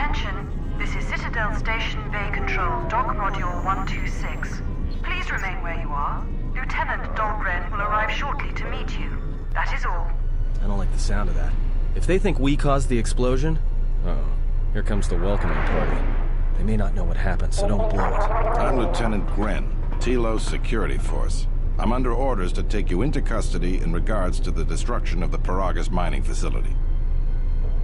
Attention, this is Citadel Station Bay Control, Dock Module 126. Please remain where you are. Lieutenant Dahlgren will arrive shortly to meet you. That is all. I don't like the sound of that. If they think we caused the explosion... Uh-oh. Here comes the welcoming party. They may not know what happened, so don't blow it. I'm Lieutenant Gren, Telos Security Force. I'm under orders to take you into custody in regards to the destruction of the Peragus mining facility.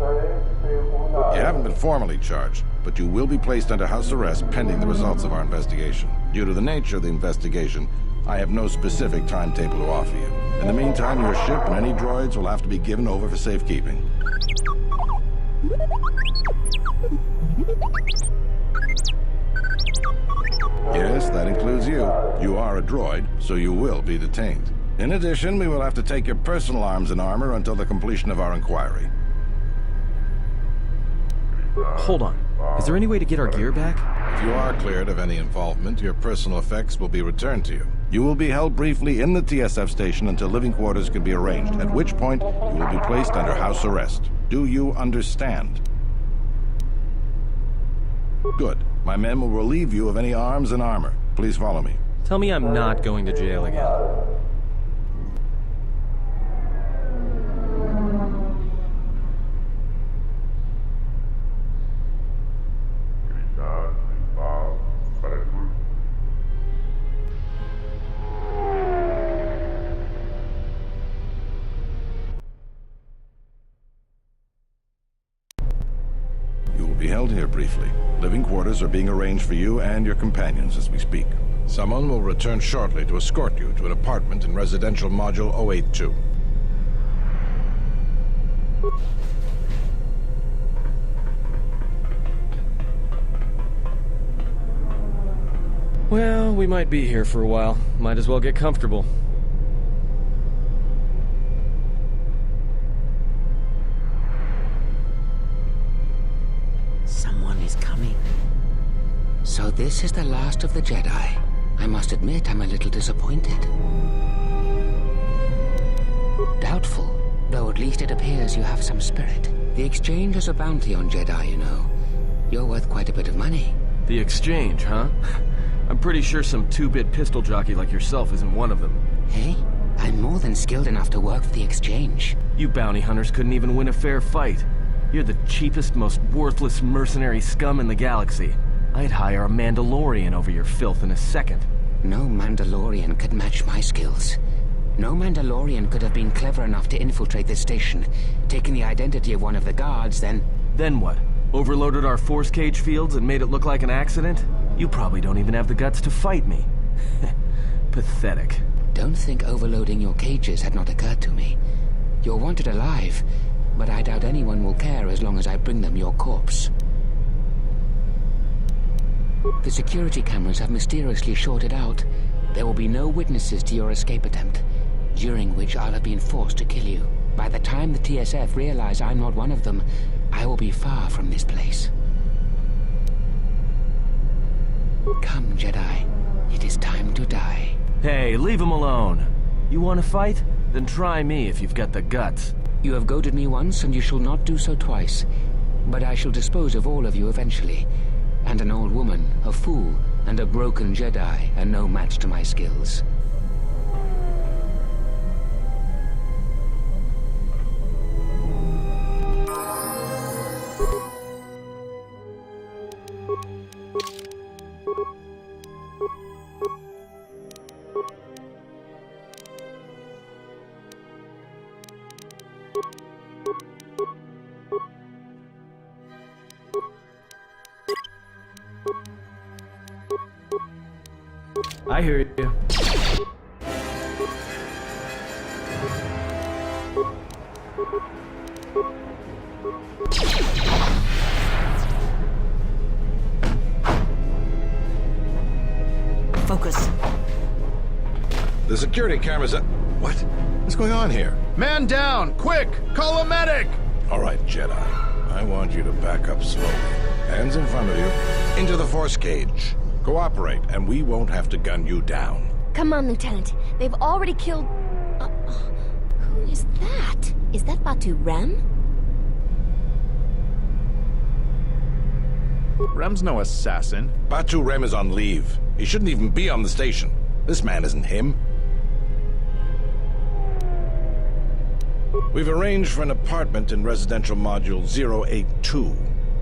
You haven't been formally charged, but you will be placed under house arrest pending the results of our investigation. Due to the nature of the investigation, I have no specific timetable to offer you. In the meantime, your ship and any droids will have to be given over for safekeeping. Yes, that includes you. You are a droid, so you will be detained. In addition, we will have to take your personal arms and armor until the completion of our inquiry. Hold on. Is there any way to get our gear back? If you are cleared of any involvement, your personal effects will be returned to you. You will be held briefly in the TSF station until living quarters can be arranged, at which point you will be placed under house arrest. Do you understand? Good. My men will relieve you of any arms and armor. Please follow me. Tell me I'm not going to jail again. Be held here briefly. Living quarters are being arranged for you and your companions as we speak. Someone will return shortly to escort you to an apartment in Residential Module 082. Well, we might be here for a while. Might as well get comfortable. Someone is coming. So this is the last of the Jedi. I must admit I'm a little disappointed. Doubtful, though at least it appears you have some spirit. The Exchange has a bounty on Jedi, you know. You're worth quite a bit of money. The Exchange, huh? I'm pretty sure some two-bit pistol jockey like yourself isn't one of them. Hey, I'm more than skilled enough to work for the Exchange. You bounty hunters couldn't even win a fair fight. You're the cheapest, most worthless mercenary scum in the galaxy. I'd hire a Mandalorian over your filth in a second. No Mandalorian could match my skills. No Mandalorian could have been clever enough to infiltrate this station, taken the identity of one of the guards, then... Then what? Overloaded our force cage fields and made it look like an accident? You probably don't even have the guts to fight me. Pathetic. Don't think overloading your cages had not occurred to me. You're wanted alive, but I doubt anyone will care as long as I bring them your corpse. The security cameras have mysteriously shorted out. There will be no witnesses to your escape attempt, during which I'll have been forced to kill you. By the time the TSF realize I'm not one of them, I will be far from this place. Come, Jedi. It is time to die. Hey, leave him alone. You want to fight? Then try me if you've got the guts. You have goaded me once, and you shall not do so twice. But I shall dispose of all of you eventually. And an old woman, a fool, and a broken Jedi are no match to my skills. I hear you. Focus. The security cameras are... What? What's going on here? Man down! Quick! Call a medic! All right, Jedi. I want you to back up slowly. Hands in front of you. Into the force cage. Cooperate, and we won't have to gun you down. Come on, Lieutenant. They've already killed... who is that? Is that Batu Ram? Rem's no assassin. Batu Rem is on leave. He shouldn't even be on the station. This man isn't him. We've arranged for an apartment in residential module 082.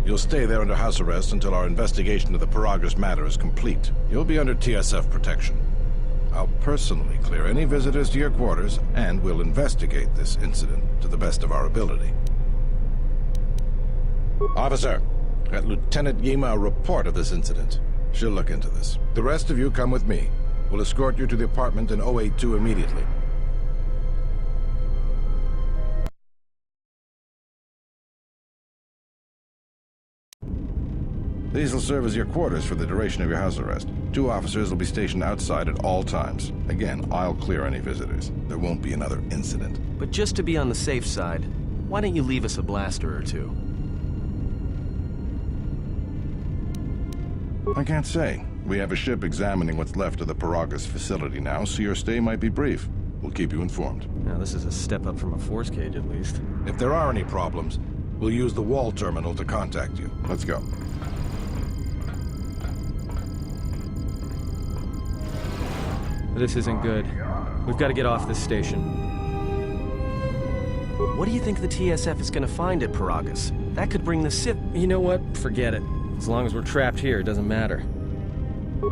You'll stay there under house arrest until our investigation of the Peragus matter is complete. You'll be under TSF protection. I'll personally clear any visitors to your quarters, and we'll investigate this incident to the best of our ability. Officer, got Lieutenant Yima a report of this incident. She'll look into this. The rest of you come with me. We'll escort you to the apartment in 082 immediately. These will serve as your quarters for the duration of your house arrest. 2 officers will be stationed outside at all times. Again, I'll clear any visitors. There won't be another incident. But just to be on the safe side, why don't you leave us a blaster or 2? I can't say. We have a ship examining what's left of the Peragus facility now, so your stay might be brief. We'll keep you informed. Now, this is a step up from a force cage, at least. If there are any problems, we'll use the wall terminal to contact you. Let's go. This isn't good. We've got to get off this station. What do you think the TSF is going to find at Peragus? That could bring the Sith... You know what? Forget it. As long as we're trapped here, it doesn't matter.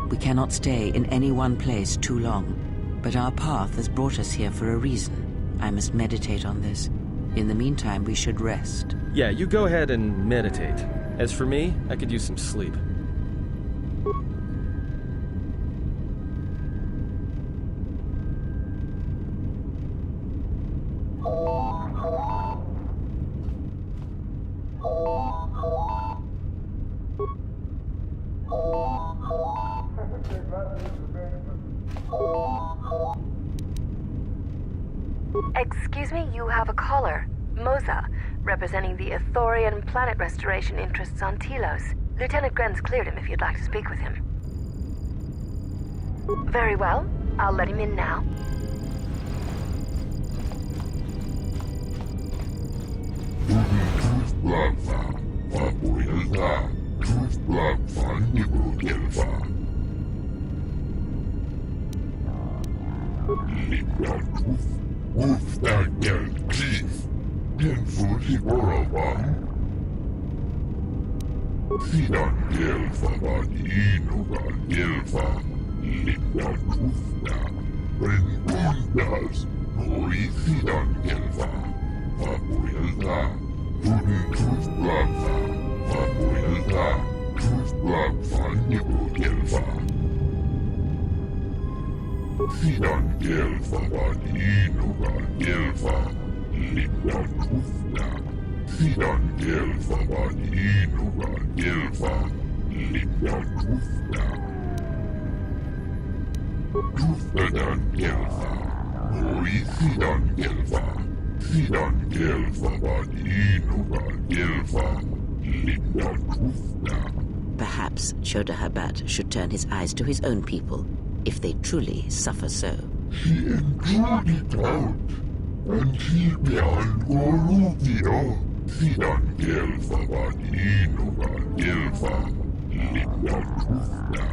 We cannot stay in any one place too long. But our path has brought us here for a reason. I must meditate on this. In the meantime, we should rest. Yeah, you go ahead and meditate. As for me, I could use some sleep. Excuse me, you have a caller. Moza, representing the Athorian planet restoration interests on Telos. Lieutenant Grenz cleared him if you'd like to speak with him. Very well. I'll let him in now. Perhaps Chodahabat should turn his eyes to his own people, if they truly suffer so. He endured it out, and he behind Gorupio. Sidan Gelfa Inuga Gelfa Ligatufna.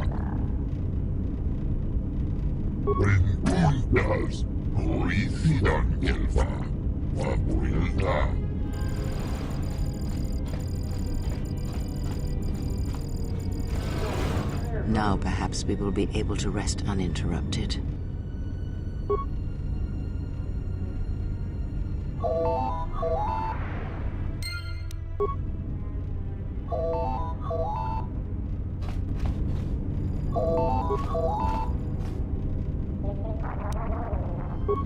When Bundas, Hoi Sidan Gelfa, Wabuilta. Now perhaps we will be able to rest uninterrupted.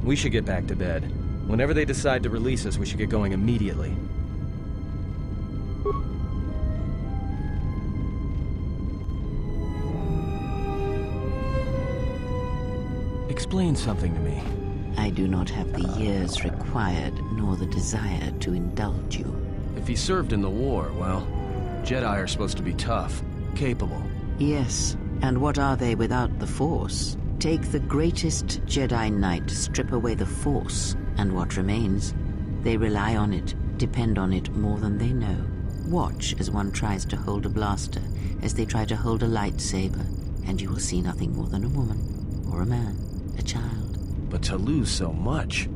We should get back to bed. Whenever they decide to release us, we should get going immediately. Explain something to me. I do not have the years required, nor the desire to indulge you. If he served in the war, well, Jedi are supposed to be tough, capable. Yes, and what are they without the Force? Take the greatest Jedi Knight, strip away the Force, and what remains? They rely on it, depend on it more than they know. Watch as one tries to hold a blaster, as they try to hold a lightsaber, and you will see nothing more than a woman, or a man, a child. But to lose so much,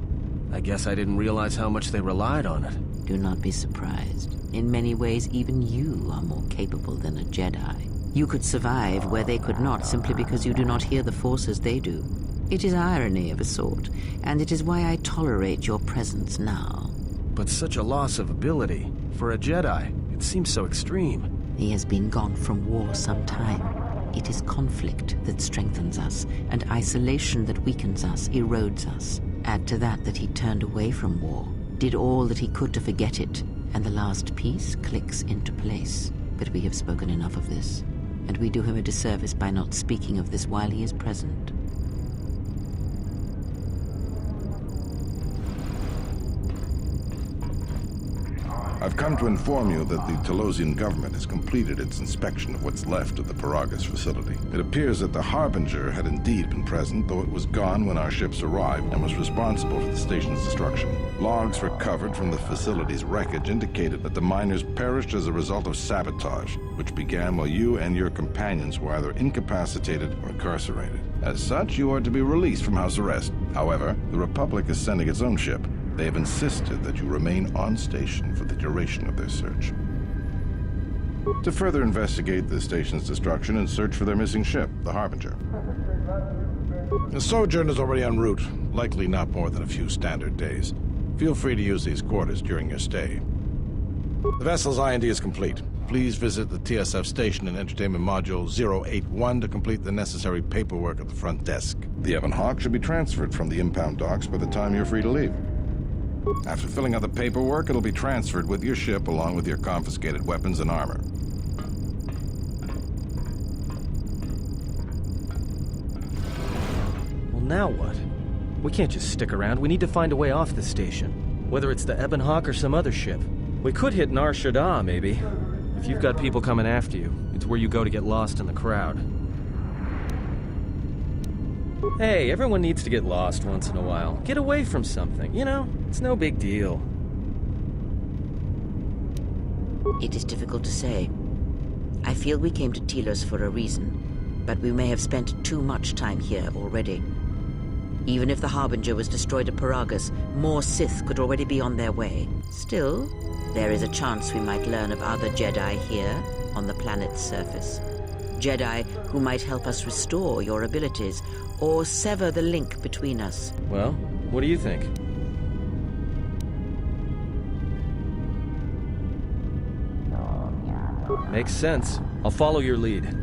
I guess I didn't realize how much they relied on it. Do not be surprised. In many ways, even you are more capable than a Jedi. You could survive where they could not simply because you do not hear the Force as they do. It is irony of a sort, and it is why I tolerate your presence now. But such a loss of ability, for a Jedi, it seems so extreme. He has been gone from war some time. It is conflict that strengthens us, and isolation that weakens us, erodes us. Add to that he turned away from war, did all that he could to forget it, and the last piece clicks into place. But we have spoken enough of this, and we do him a disservice by not speaking of this while he is present. I've come to inform you that the Talosian government has completed its inspection of what's left of the Peragus facility. It appears that the Harbinger had indeed been present, though it was gone when our ships arrived and was responsible for the station's destruction. Logs recovered from the facility's wreckage indicated that the miners perished as a result of sabotage, which began while you and your companions were either incapacitated or incarcerated. As such, you are to be released from house arrest. However, the Republic is sending its own ship. They have insisted that you remain on station for the duration of their search, to further investigate the station's destruction and search for their missing ship, the Harbinger. The sojourn is already en route, likely not more than a few standard days. Feel free to use these quarters during your stay. The vessel's IND is complete. Please visit the TSF station and entertainment module 081 to complete the necessary paperwork at the front desk. The Ebon Hawk should be transferred from the impound docks by the time you're free to leave. After filling out the paperwork, it'll be transferred with your ship along with your confiscated weapons and armor. Well, now what? We can't just stick around. We need to find a way off the station. Whether it's the Ebon Hawk or some other ship. We could hit Nar Shaddaa, maybe. If you've got people coming after you, it's where you go to get lost in the crowd. Hey, everyone needs to get lost once in a while. Get away from something, you know? It's no big deal. It is difficult to say. I feel we came to Telos for a reason, but we may have spent too much time here already. Even if the Harbinger was destroyed at Peragus, more Sith could already be on their way. Still, there is a chance we might learn of other Jedi here on the planet's surface. Jedi who might help us restore your abilities, or sever the link between us. Well, what do you think? Makes sense. I'll follow your lead.